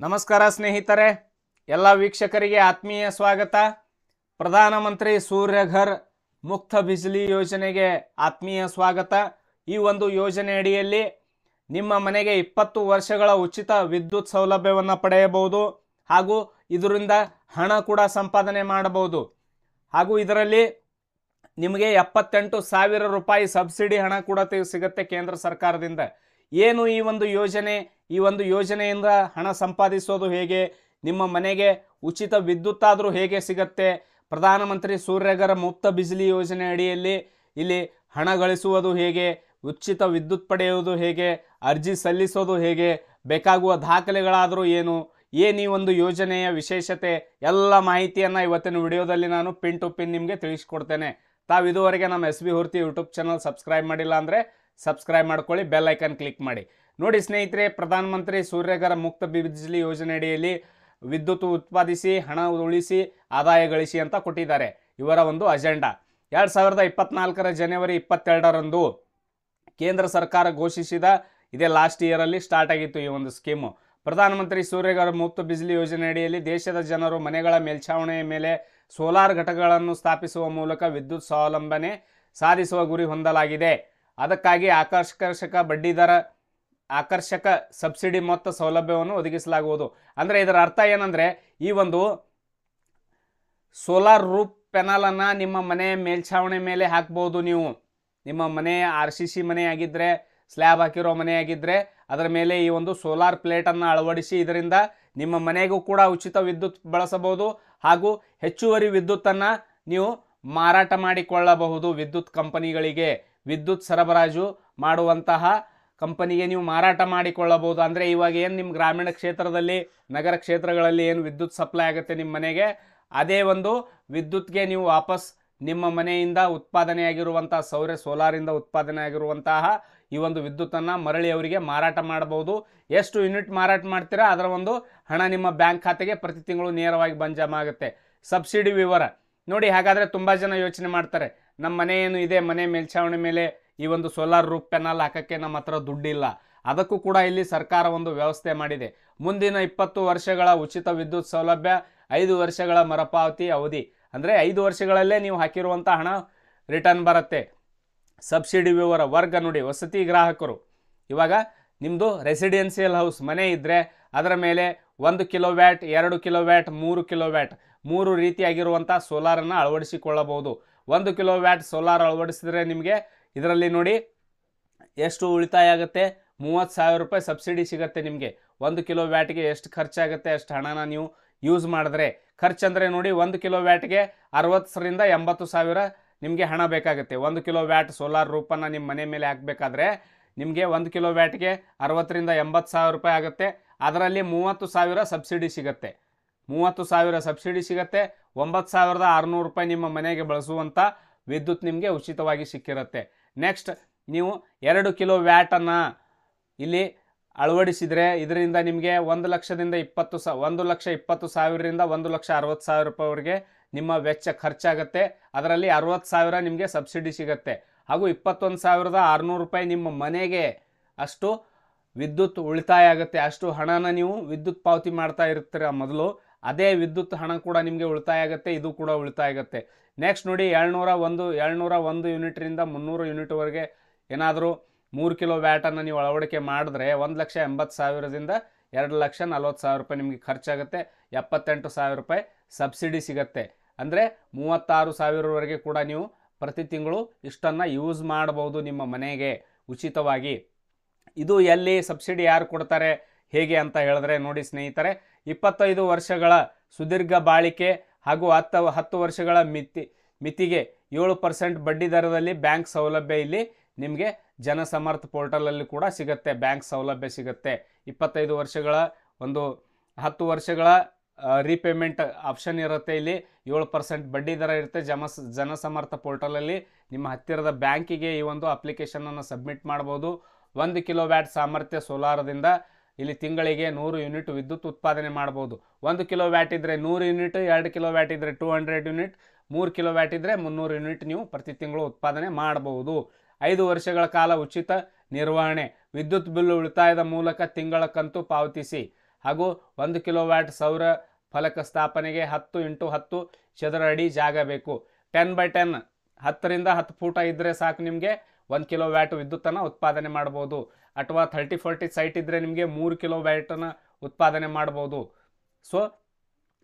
ನಮಸ್ಕಾರ ಸ್ನೇಹಿತರೆ, ಎಲ್ಲ ವೀಕ್ಷಕರಿಗೆ ಆತ್ಮೀಯ ಸ್ವಾಗತ. ಪ್ರಧಾನಮಂತ್ರಿ ಸೂರ್ಯಘರ್ ಮುಕ್ತ ಬಿಜ್ಲಿ ಯೋಜನೆಗೆ ಆತ್ಮೀಯ ಸ್ವಾಗತ. ಈ ಒಂದು ಯೋಜನೆ ಅಡಿಯಲ್ಲಿ ನಿಮ್ಮ ಮನೆಗೆ 20 ವರ್ಷಗಳ ಉಚಿತ ವಿದ್ಯುತ್ ಸೌಲಭ್ಯವನ್ನು ಪಡೆಯಬಹುದು ಹಾಗೂ ಇದರಿಂದ ಹಣ ಕೂಡ ಸಂಪಾದನೆ ಮಾಡಬಹುದು. ಹಾಗೂ ಇದರಲ್ಲಿ ನಿಮಗೆ 78,000 ರೂಪಾಯಿ ಸಬ್ಸಿಡಿ ಹಣ ಕೂಡ ಸಿಗುತ್ತೆ ಕೇಂದ್ರ ಸರ್ಕಾರದಿಂದ. ಏನು ಈ ಒಂದು ಯೋಜನೆಯಿಂದ ಹಣ ಸಂಪಾದಿಸೋದು ಹೇಗೆ, ನಿಮ್ಮ ಮನೆಗೆ ಉಚಿತ ವಿದ್ಯುತ್ ಆದರೂ ಹೇಗೆ ಸಿಗುತ್ತೆ, ಪ್ರಧಾನಮಂತ್ರಿ ಸೂರ್ಯಘರ್ ಮುಕ್ತ ಬಿಜ್ಲಿ ಯೋಜನೆ ಅಡಿಯಲ್ಲಿ ಇಲ್ಲಿ ಹಣ ಗಳಿಸುವುದು ಹೇಗೆ, ಉಚಿತ ವಿದ್ಯುತ್ ಪಡೆಯುವುದು ಹೇಗೆ, ಅರ್ಜಿ ಸಲ್ಲಿಸೋದು ಹೇಗೆ, ಬೇಕಾಗುವ ದಾಖಲೆಗಳಾದರೂ ಏನು ಈ ಒಂದು ಯೋಜನೆಯ ವಿಶೇಷತೆ ಎಲ್ಲ ಮಾಹಿತಿಯನ್ನು ಇವತ್ತಿನ ವಿಡಿಯೋದಲ್ಲಿ ನಾನು ಪಿನ್ ಟು ಪಿನ್ ನಿಮಗೆ ತಿಳಿಸ್ಕೊಡ್ತೇನೆ. ತಾವು ಇದುವರೆಗೆ ನಮ್ಮ SB Horti YouTube channel subscribe ಮಾಡಿಲ್ಲ ಅಂದರೆ ಸಬ್ಸ್ಕ್ರೈಬ್ ಮಾಡ್ಕೊಳ್ಳಿ, ಬೆಲ್ ಐಕನ್ ಕ್ಲಿಕ್ ಮಾಡಿ. ನೋಡಿ ಸ್ನೇಹಿತರೆ, ಪ್ರಧಾನಮಂತ್ರಿ ಸೂರ್ಯಘರ್ ಮುಕ್ತ ಬಿಜ್ಲಿ ಯೋಜನೆ ಅಡಿಯಲ್ಲಿ ವಿದ್ಯುತ್ ಉತ್ಪಾದಿಸಿ ಹಣ ಉಳಿಸಿ ಆದಾಯ ಗಳಿಸಿ ಅಂತ ಕೊಟ್ಟಿದ್ದಾರೆ. ಇವರ ಒಂದು ಅಜೆಂಡಾ 2024 ಜನವರಿ 22ರಂದು ಕೇಂದ್ರ ಸರ್ಕಾರ ಘೋಷಿಸಿದ, ಇದೇ ಲಾಸ್ಟ್ ಇಯರಲ್ಲಿ ಸ್ಟಾರ್ಟ್ ಆಗಿತ್ತು ಈ ಒಂದು ಸ್ಕೀಮು. ಪ್ರಧಾನಮಂತ್ರಿ ಸೂರ್ಯಘರ್ ಮುಕ್ತ ಬಿಜ್ಲಿ ಯೋಜನೆ ಅಡಿಯಲ್ಲಿ ದೇಶದ ಜನರು ಮನೆಗಳ ಮೇಲ್ಛಾವಣಿಯ ಮೇಲೆ ಸೋಲಾರ್ ಘಟಕಗಳನ್ನು ಸ್ಥಾಪಿಸುವ ಮೂಲಕ ವಿದ್ಯುತ್ ಸ್ವಾವಲಂಬನೆ ಸಾಧಿಸುವ ಗುರಿ ಹೊಂದಲಾಗಿದೆ. ಅದಕ್ಕಾಗಿ ಆಕರ್ಷಕ ಸಬ್ಸಿಡಿ ಮೊತ್ತ ಸೌಲಭ್ಯವನ್ನು ಒದಗಿಸಲಾಗುವುದು. ಅಂದರೆ ಇದರ ಅರ್ಥ ಏನಂದರೆ, ಈ ಒಂದು ಸೋಲಾರ್ ರೂಫ್ ಪ್ಯಾನಲನ್ನು ನಿಮ್ಮ ಮನೆ ಮೇಲ್ಛಾವಣಿ ಮೇಲೆ ಹಾಕ್ಬೋದು. ನೀವು ನಿಮ್ಮ ಮನೆ RCC ಮನೆ ಆಗಿದ್ದರೆ, ಸ್ಲ್ಯಾಬ್ ಹಾಕಿರೋ ಮನೆ ಆಗಿದ್ದರೆ ಅದರ ಮೇಲೆ ಈ ಒಂದು ಸೋಲಾರ್ ಪ್ಲೇಟನ್ನು ಅಳವಡಿಸಿ ಇದರಿಂದ ನಿಮ್ಮ ಮನೆಗೂ ಕೂಡ ಉಚಿತ ವಿದ್ಯುತ್ ಬಳಸಬಹುದು ಹಾಗೂ ಹೆಚ್ಚುವರಿ ವಿದ್ಯುತ್ತನ್ನು ನೀವು ಮಾರಾಟ ಮಾಡಿಕೊಳ್ಳಬಹುದು. ವಿದ್ಯುತ್ ಕಂಪನಿಗಳಿಗೆ, ವಿದ್ಯುತ್ ಸರಬರಾಜು ಮಾಡುವಂತಹ ಕಂಪನಿಗೆ ನೀವು ಮಾರಾಟ ಮಾಡಿಕೊಳ್ಳಬಹುದು. ಅಂದರೆ ಇವಾಗ ಏನು ನಿಮ್ಮ ಗ್ರಾಮೀಣ ಕ್ಷೇತ್ರದಲ್ಲಿ, ನಗರ ಕ್ಷೇತ್ರಗಳಲ್ಲಿ ಏನು ವಿದ್ಯುತ್ ಸಪ್ಲೈ ಆಗುತ್ತೆ ನಿಮ್ಮ ಮನೆಗೆ, ಅದೇ ಒಂದು ವಿದ್ಯುತ್ಗೆ ನೀವು ವಾಪಸ್ ನಿಮ್ಮ ಮನೆಯಿಂದ ಉತ್ಪಾದನೆಯಾಗಿರುವಂತಹ ಸೋಲಾರಿಂದ ಉತ್ಪಾದನೆ ಆಗಿರುವಂತಹ ಈ ಒಂದು ವಿದ್ಯುತ್ತನ್ನು ಮರಳಿ ಅವರಿಗೆ ಮಾರಾಟ ಮಾಡಬಹುದು. ಎಷ್ಟು ಯೂನಿಟ್ ಮಾರಾಟ ಮಾಡ್ತೀರಾ ಅದರ ಒಂದು ಹಣ ನಿಮ್ಮ ಬ್ಯಾಂಕ್ ಖಾತೆಗೆ ಪ್ರತಿ ತಿಂಗಳು ನೇರವಾಗಿ ಬಂದು ಜಮಾ ಆಗುತ್ತೆ. ಸಬ್ಸಿಡಿ ವಿವರ ನೋಡಿ. ಹಾಗಾದರೆ ತುಂಬ ಜನ ಯೋಚನೆ ಮಾಡ್ತಾರೆ, ನಮ್ಮ ಮನೆ ಏನು ಇದೆ, ಮನೆ ಮೇಲ್ಛಾವಣಿ ಮೇಲೆ ಈ ಒಂದು ಸೋಲಾರ್ ರೂಫ್ ಪ್ಯಾನಲ್ ಹಾಕೋಕ್ಕೆ ನಮ್ಮ ಹತ್ರ ದುಡ್ಡಿಲ್ಲ. ಅದಕ್ಕೂ ಕೂಡ ಇಲ್ಲಿ ಸರ್ಕಾರ ಒಂದು ವ್ಯವಸ್ಥೆ ಮಾಡಿದೆ. ಮುಂದಿನ 20 ವರ್ಷಗಳ ಉಚಿತ ವಿದ್ಯುತ್ ಸೌಲಭ್ಯ, 5 ವರ್ಷಗಳ ಮರುಪಾವತಿ ಅವಧಿ. ಅಂದರೆ 5 ವರ್ಷಗಳಲ್ಲೇ ನೀವು ಹಾಕಿರುವಂಥ ಹಣ ರಿಟರ್ನ್ ಬರುತ್ತೆ. ಸಬ್ಸಿಡಿ ವಿವರ ವರ್ಗ ನೋಡಿ. ವಸತಿ ಗ್ರಾಹಕರು, ಇವಾಗ ನಿಮ್ಮದು ರೆಸಿಡೆನ್ಸಿಯಲ್ ಹೌಸ್ ಮನೆ ಇದ್ದರೆ ಅದರ ಮೇಲೆ 1 ಕಿಲೋವ್ಯಾಟ್, 2 ಕಿಲೋವ್ಯಾಟ್, 3 ಕಿಲೋವ್ಯಾಟ್ 3 ರೀತಿಯಾಗಿರುವಂಥ ಸೋಲಾರನ್ನು ಅಳವಡಿಸಿಕೊಳ್ಳಬಹುದು. 1 ಕಿಲೋವ್ಯಾಟ್ ಸೋಲಾರ್ ಅಳವಡಿಸಿದರೆ ನಿಮಗೆ ಇದರಲ್ಲಿ ನೋಡಿ ಎಷ್ಟು ಉಳಿತಾಯ ಆಗುತ್ತೆ, 30,000 ರೂಪಾಯಿ ಸಬ್ಸಿಡಿ ಸಿಗುತ್ತೆ ನಿಮಗೆ. 1 ಕಿಲೋವ್ಯಾಟ್ಗೆ ಎಷ್ಟು ಖರ್ಚಾಗುತ್ತೆ ಅಷ್ಟು ಹಣನ ನೀವು ಯೂಸ್ ಮಾಡಿದ್ರೆ, ಖರ್ಚಂದರೆ ನೋಡಿ 1 ಕಿಲೋವ್ಯಾಟ್ಗೆ 60,000ರಿಂದ 80,000 ನಿಮಗೆ ಹಣ ಬೇಕಾಗುತ್ತೆ. 1 ಕಿಲೋವ್ಯಾಟ್ ಸೋಲಾರ್ ರೂಪನ್ನು ನಿಮ್ಮ ಮನೆ ಮೇಲೆ ಹಾಕಬೇಕಾದ್ರೆ ನಿಮಗೆ 1 ಕಿಲೋವ್ಯಾಟ್ಗೆ 60,000ರಿಂದ 80,000 ರೂಪಾಯಿ ಆಗುತ್ತೆ. ಅದರಲ್ಲಿ 30,000 ಸಬ್ಸಿಡಿ ಸಿಗುತ್ತೆ. 30,000 ಸಬ್ಸಿಡಿ ಸಿಗುತ್ತೆ. 9,600 ರೂಪಾಯಿ ನಿಮ್ಮ ಮನೆಗೆ ಬಳಸುವಂಥ ವಿದ್ಯುತ್ ನಿಮಗೆ ಉಚಿತವಾಗಿ ಸಿಕ್ಕಿರುತ್ತೆ. ನೆಕ್ಸ್ಟ್, ನೀವು 2 ಕಿಲೋವ್ಯಾಟನ್ನು ಇಲ್ಲಿ ಅಳವಡಿಸಿದರೆ ಇದರಿಂದ ನಿಮಗೆ 1,20,000ರಿಂದ 1,60,000 ರೂಪಾಯಿವರೆಗೆ ನಿಮ್ಮ ವೆಚ್ಚ ಖರ್ಚಾಗುತ್ತೆ. ಅದರಲ್ಲಿ 60,000 ನಿಮಗೆ ಸಬ್ಸಿಡಿ ಸಿಗುತ್ತೆ ಹಾಗೂ 21,600 ರೂಪಾಯಿ ನಿಮ್ಮ ಮನೆಗೆ ಅಷ್ಟು ವಿದ್ಯುತ್ ಉಳಿತಾಯ ಆಗುತ್ತೆ. ಅಷ್ಟು ಹಣನ ನೀವು ವಿದ್ಯುತ್ ಪಾವತಿ ಮಾಡ್ತಾ ಇರ್ತೀರ ಮೊದಲು, ಅದೇ ವಿದ್ಯುತ್ ಹಣ ಕೂಡ ನಿಮಗೆ ಉಳಿತಾಯ ಆಗುತ್ತೆ. ಇದು ಕೂಡ ಉಳಿತಾಯ ಆಗುತ್ತೆ. ನೆಕ್ಸ್ಟ್ ನೋಡಿ, 701 ಯೂನಿಟ್ರಿಂದ 300 ಯೂನಿಟ್ವರೆಗೆ ಏನಾದರೂ 3 ಕಿಲೋವ್ಯಾಟನ್ನು ನೀವು ಅಳವಡಿಕೆ ಮಾಡಿದ್ರೆ 1,80,000ದಿಂದ 2,40,000 ರೂಪಾಯಿ ನಿಮಗೆ ಖರ್ಚಾಗುತ್ತೆ. 78,000 ರೂಪಾಯಿ ಸಬ್ಸಿಡಿ ಸಿಗುತ್ತೆ. ಅಂದರೆ 36,000ವರೆಗೆ ಕೂಡ ನೀವು ಪ್ರತಿ ತಿಂಗಳು ಇಷ್ಟನ್ನು ಯೂಸ್ ಮಾಡಬಹುದು ನಿಮ್ಮ ಮನೆಗೆ ಉಚಿತವಾಗಿ. ಇದು ಎಲ್ಲಿ ಸಬ್ಸಿಡಿ ಯಾರು ಕೊಡ್ತಾರೆ ಹೇಗೆ ಅಂತ ಹೇಳಿದ್ರೆ ನೋಡಿ ಸ್ನೇಹಿತರೆ, 25 ವರ್ಷಗಳ ಸುದೀರ್ಘ ಬಾಳಿಕೆ ಹಾಗೂ 10 ವರ್ಷಗಳ ಮಿತಿಗೆ 7% ಬಡ್ಡಿ ದರದಲ್ಲಿ ಬ್ಯಾಂಕ್ ಸೌಲಭ್ಯ ಇಲ್ಲಿ ನಿಮಗೆ ಜನಸಮರ್ಥ ಪೋರ್ಟಲಲ್ಲಿ ಕೂಡ ಸಿಗುತ್ತೆ. ಬ್ಯಾಂಕ್ ಸೌಲಭ್ಯ ಸಿಗುತ್ತೆ. 25 ವರ್ಷಗಳ 10 ವರ್ಷಗಳ ರೀಪೇಮೆಂಟ್ ಆಪ್ಷನ್ ಇರುತ್ತೆ. ಇಲ್ಲಿ 7% ಬಡ್ಡಿ ದರ ಇರುತ್ತೆ. ಜನಸಮರ್ಥ ಪೋರ್ಟಲಲ್ಲಿ ನಿಮ್ಮ ಹತ್ತಿರದ ಬ್ಯಾಂಕಿಗೆ ಈ ಒಂದು ಅಪ್ಲಿಕೇಶನನ್ನು ಸಬ್ಮಿಟ್ ಮಾಡ್ಬೋದು. 1 ಕಿಲೋವ್ಯಾಟ್ ಸಾಮರ್ಥ್ಯ ಸೋಲಾರದಿಂದ ಇಲ್ಲಿ ತಿಂಗಳಿಗೆ 100 ಯೂನಿಟ್ ವಿದ್ಯುತ್ ಉತ್ಪಾದನೆ ಮಾಡ್ಬೋದು. 1 ಕಿಲೋವ್ಯಾಟ್ ಇದ್ದರೆ 100 ಯೂನಿಟ್, 2 ಕಿಲೋವ್ಯಾಟ್ ಇದ್ದರೆ 200 ಯೂನಿಟ್, 3 ಕಿಲೋವ್ಯಾಟ್ ಇದ್ದರೆ 300 ಯೂನಿಟ್ ನೀವು ಪ್ರತಿ ತಿಂಗಳು ಉತ್ಪಾದನೆ ಮಾಡಬಹುದು. 5 ವರ್ಷಗಳ ಕಾಲ ಉಚಿತ ನಿರ್ವಹಣೆ, ವಿದ್ಯುತ್ ಬಿಲ್ ಉಳಿತಾಯದ ಮೂಲಕ ತಿಂಗಳ ಕಂತು ಪಾವತಿಸಿ ಹಾಗೂ 1 ಕಿಲೋವ್ಯಾಟ್ ಸೌರ ಫಲಕ ಸ್ಥಾಪನೆಗೆ 10 × 10 ಚದರ ಅಡಿ ಜಾಗ ಬೇಕು. 10x10 10ರಿಂದ 10 ಫೂಟ ಇದ್ದರೆ ಸಾಕು, ನಿಮಗೆ 1 ಕಿಲೋವ್ಯಾಟ್ ವಿದ್ಯುತ್ತನ್ನು ಉತ್ಪಾದನೆ ಮಾಡ್ಬೋದು. ಅಥವಾ 30-40 ಸೈಟ್ ಇದ್ದರೆ ನಿಮಗೆ 3 ಕಿಲೋವ್ಯಾಟನ್ನು ಉತ್ಪಾದನೆ ಮಾಡ್ಬೋದು. ಸೊ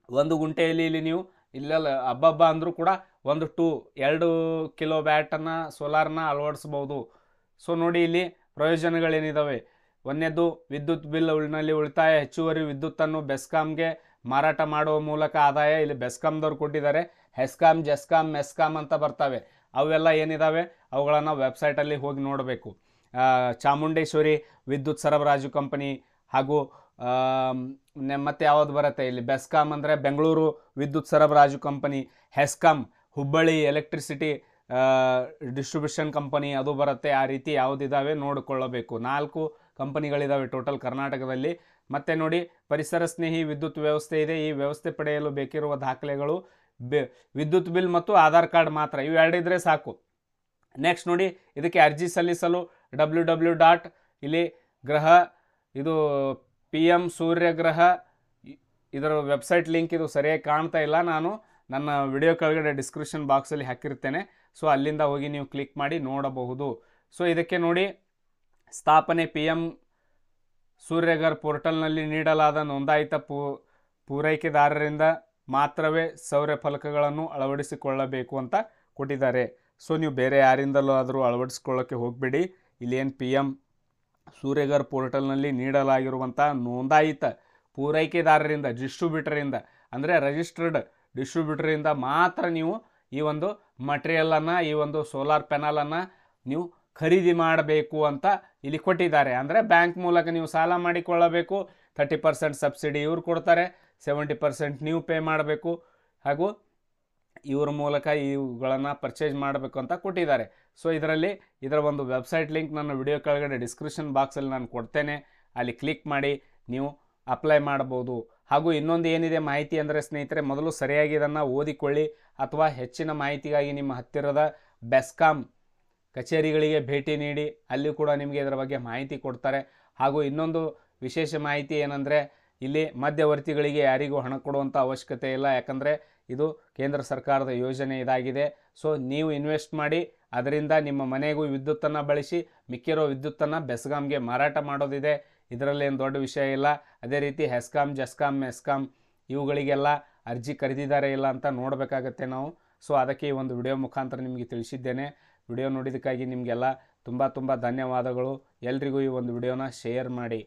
1 ಗುಂಟೆಯಲ್ಲಿ ಇಲ್ಲಿ ನೀವು ಇಲ್ಲೆಲ್ಲ ಹಬ್ಬ ಅಂದರೂ ಕೂಡ 2 ಕಿಲೋವ್ಯಾಟನ್ನು ಸೋಲಾರ್ನ ಅಳವಡಿಸ್ಬೋದು. ಸೊ ನೋಡಿ ಇಲ್ಲಿ ಪ್ರಯೋಜನಗಳೇನಿದ್ದಾವೆ. ಒಂದನೇದು ವಿದ್ಯುತ್ ಬಿಲ್ನಲ್ಲಿ ಉಳಿತಾಯ, ಹೆಚ್ಚುವರಿ ವಿದ್ಯುತ್ತನ್ನು ಬೆಸ್ಕಾಂಗೆ ಮಾರಾಟ ಮಾಡುವ ಮೂಲಕ ಆದಾಯ. ಇಲ್ಲಿ ಬೆಸ್ಕಾಂದವ್ರು ಕೊಟ್ಟಿದ್ದಾರೆ, ಹೆಸ್ಕಾಂ, ಜೆಸ್ಕಾಂ, ಮೆಸ್ಕಾಂ ಅಂತ ಬರ್ತವೆ. ಅವೆಲ್ಲ ಏನಿದ್ದಾವೆ ಅವುಗಳನ್ನು ವೆಬ್ಸೈಟಲ್ಲಿ ಹೋಗಿ ನೋಡಬೇಕು. ಚಾಮುಂಡೇಶ್ವರಿ ವಿದ್ಯುತ್ ಸರಬರಾಜು ಕಂಪನಿ, ಹಾಗೂ ಮತ್ತೆ ಯಾವುದು ಬರುತ್ತೆ ಇಲ್ಲಿ, ಬೆಸ್ಕಾಂ ಅಂದರೆ ಬೆಂಗಳೂರು ವಿದ್ಯುತ್ ಸರಬರಾಜು company, HESCOM Hubballi electricity distribution company ಅದು ಬರುತ್ತೆ. ಆ ರೀತಿ ಯಾವುದಿದ್ದಾವೆ ನೋಡಿಕೊಳ್ಳಬೇಕು. 4 ಕಂಪನಿಗಳಿದ್ದಾವೆ ಟೋಟಲ್ ಕರ್ನಾಟಕದಲ್ಲಿ. ಮತ್ತು ನೋಡಿ, ಪರಿಸರ ಸ್ನೇಹಿ ವಿದ್ಯುತ್ ವ್ಯವಸ್ಥೆ ಇದೆ. ಈ ವ್ಯವಸ್ಥೆ ಪಡೆಯಲು ಬೇಕಿರುವ ದಾಖಲೆಗಳು ವಿದ್ಯುತ್ ಬಿಲ್ ಮತ್ತು ಆಧಾರ್ ಕಾರ್ಡ್ ಮಾತ್ರ, ಇವು 2 ಇದ್ದರೆ ಸಾಕು. ನೆಕ್ಸ್ಟ್ ನೋಡಿ, ಇದಕ್ಕೆ ಅರ್ಜಿ ಸಲ್ಲಿಸಲು www. ಇಲ್ಲಿ ಗ್ರಹ ಇದು PM ಸೂರ್ಯಗ್ರಹ ಇದರ ವೆಬ್ಸೈಟ್ ಲಿಂಕ್ ಇದು ಸರಿಯಾಗಿ ಕಾಣ್ತಾ ಇಲ್ಲ, ನಾನು ನನ್ನ ವಿಡಿಯೋ ಕೆಳಗಡೆ ಡಿಸ್ಕ್ರಿಪ್ಷನ್ ಬಾಕ್ಸಲ್ಲಿ ಹಾಕಿರ್ತೇನೆ. ಸೊ ಅಲ್ಲಿಂದ ಹೋಗಿ ನೀವು ಕ್ಲಿಕ್ ಮಾಡಿ ನೋಡಬಹುದು. ಸೊ ಇದಕ್ಕೆ ನೋಡಿ, ಸ್ಥಾಪನೆ PM ಸೂರ್ಯಗರ್ ಪೋರ್ಟಲ್ನಲ್ಲಿ ನೀಡಲಾದ ನೋಂದಾಯಿತ ಪೂರೈಕೆದಾರರಿಂದ ಮಾತ್ರವೇ ಸೌರ ಫಲಕಗಳನ್ನು ಅಳವಡಿಸಿಕೊಳ್ಳಬೇಕು ಅಂತ ಕೊಟ್ಟಿದ್ದಾರೆ. ಸೊ ನೀವು ಬೇರೆ ಯಾರಿಂದಲೂ ಆದರೂ ಅಳವಡಿಸ್ಕೊಳ್ಳೋಕ್ಕೆ ಹೋಗಬೇಡಿ. ಇಲ್ಲೇನು PM ಸೂರ್ಯಗರ್ ಪೋರ್ಟಲ್ನಲ್ಲಿ ನೀಡಲಾಗಿರುವಂಥ ನೋಂದಾಯಿತ ಪೂರೈಕೆದಾರರಿಂದ, ಡಿಸ್ಟ್ರಿಬ್ಯೂಟರಿಂದ ಅಂದರೆ ರಿಜಿಸ್ಟರ್ಡ್ ಡಿಸ್ಟ್ರಿಬ್ಯೂಟರಿಂದ ಮಾತ್ರ ನೀವು ಈ ಒಂದು ಮಟೀರಿಯಲನ್ನು, ಈ ಒಂದು ಸೋಲಾರ್ ಪ್ಯಾನಲನ್ನು ನೀವು ಖರೀದಿ ಮಾಡಬೇಕು ಅಂತ ಇಲ್ಲಿ ಕೊಟ್ಟಿದ್ದಾರೆ. ಅಂದರೆ ಬ್ಯಾಂಕ್ ಮೂಲಕ ನೀವು ಸಾಲ ಮಾಡಿಕೊಳ್ಳಬೇಕು. 30% ಸಬ್ಸಿಡಿ ಇವ್ರು ಕೊಡ್ತಾರೆ, 70% ನೀವು ಪೇ ಮಾಡಬೇಕು. ಹಾಗೂ ಇವ್ರ ಮೂಲಕ ಇವುಗಳನ್ನು ಪರ್ಚೇಸ್ ಮಾಡಬೇಕು ಅಂತ ಕೊಟ್ಟಿದ್ದಾರೆ. ಸೊ ಇದರ ಒಂದು ವೆಬ್ಸೈಟ್ ಲಿಂಕ್ ನನ್ನ ವಿಡಿಯೋ ಕೆಳಗಡೆ ಡಿಸ್ಕ್ರಿಪ್ಷನ್ ಬಾಕ್ಸಲ್ಲಿ ನಾನು ಕೊಡ್ತೇನೆ, ಅಲ್ಲಿ ಕ್ಲಿಕ್ ಮಾಡಿ ನೀವು ಅಪ್ಲೈ ಮಾಡ್ಬೋದು. ಹಾಗೂ ಇನ್ನೊಂದು ಏನಿದೆ ಮಾಹಿತಿ ಅಂದರೆ ಸ್ನೇಹಿತರೆ, ಮೊದಲು ಸರಿಯಾಗಿ ಇದನ್ನು ಓದಿಕೊಳ್ಳಿ. ಅಥವಾ ಹೆಚ್ಚಿನ ಮಾಹಿತಿಗಾಗಿ ನಿಮ್ಮ ಹತ್ತಿರದ ಬೆಸ್ಕಾಂ ಕಚೇರಿಗಳಿಗೆ ಭೇಟಿ ನೀಡಿ, ಅಲ್ಲಿ ಕೂಡ ನಿಮಗೆ ಇದರ ಬಗ್ಗೆ ಮಾಹಿತಿ ಕೊಡ್ತಾರೆ. ಹಾಗೂ ಇನ್ನೊಂದು ವಿಶೇಷ ಮಾಹಿತಿ ಏನಂದರೆ, ಇಲ್ಲಿ ಮಧ್ಯವರ್ತಿಗಳಿಗೆ ಯಾರಿಗೂ ಹಣ ಕೊಡುವಂಥ ಅವಶ್ಯಕತೆ ಇಲ್ಲ, ಯಾಕಂದರೆ ಇದು ಕೇಂದ್ರ ಸರ್ಕಾರದ ಯೋಜನೆ ಇದಾಗಿದೆ. ಸೊ ನೀವು ಇನ್ವೆಸ್ಟ್ ಮಾಡಿ, ಅದರಿಂದ ನಿಮ್ಮ ಮನೆಗೂ ವಿದ್ಯುತ್ತನ್ನು ಬಳಸಿ, ಮಿಕ್ಕಿರೋ ವಿದ್ಯುತ್ತನ್ನು ಬೆಸ್ಕಾಂಗೆ ಮಾರಾಟ ಮಾಡೋದಿದೆ. ಇದರಲ್ಲೇನು ದೊಡ್ಡ ವಿಷಯ ಇಲ್ಲ. ಅದೇ ರೀತಿ ಹೆಸ್ಕಾಂ, ಜೆಸ್ಕಾಂ, ಮೆಸ್ಕಾಂ ಇವುಗಳಿಗೆಲ್ಲ ಅರ್ಜಿ ಕರೆದಿದ್ದಾರೆ ಇಲ್ಲ ಅಂತ ನೋಡಬೇಕಾಗತ್ತೆ ನಾವು. ಸೊ ಅದಕ್ಕೆ ಈ ಒಂದು ವಿಡಿಯೋ ಮುಖಾಂತರ ನಿಮಗೆ ತಿಳಿಸಿದ್ದೇನೆ. ವಿಡಿಯೋ ನೋಡಿದ್ದಕ್ಕಾಗಿ ನಿಮಗೆಲ್ಲ ತುಂಬ ಧನ್ಯವಾದಗಳು. ಎಲ್ರಿಗೂ ಈ ಒಂದು ವಿಡಿಯೋನ ಶೇರ್ ಮಾಡಿ.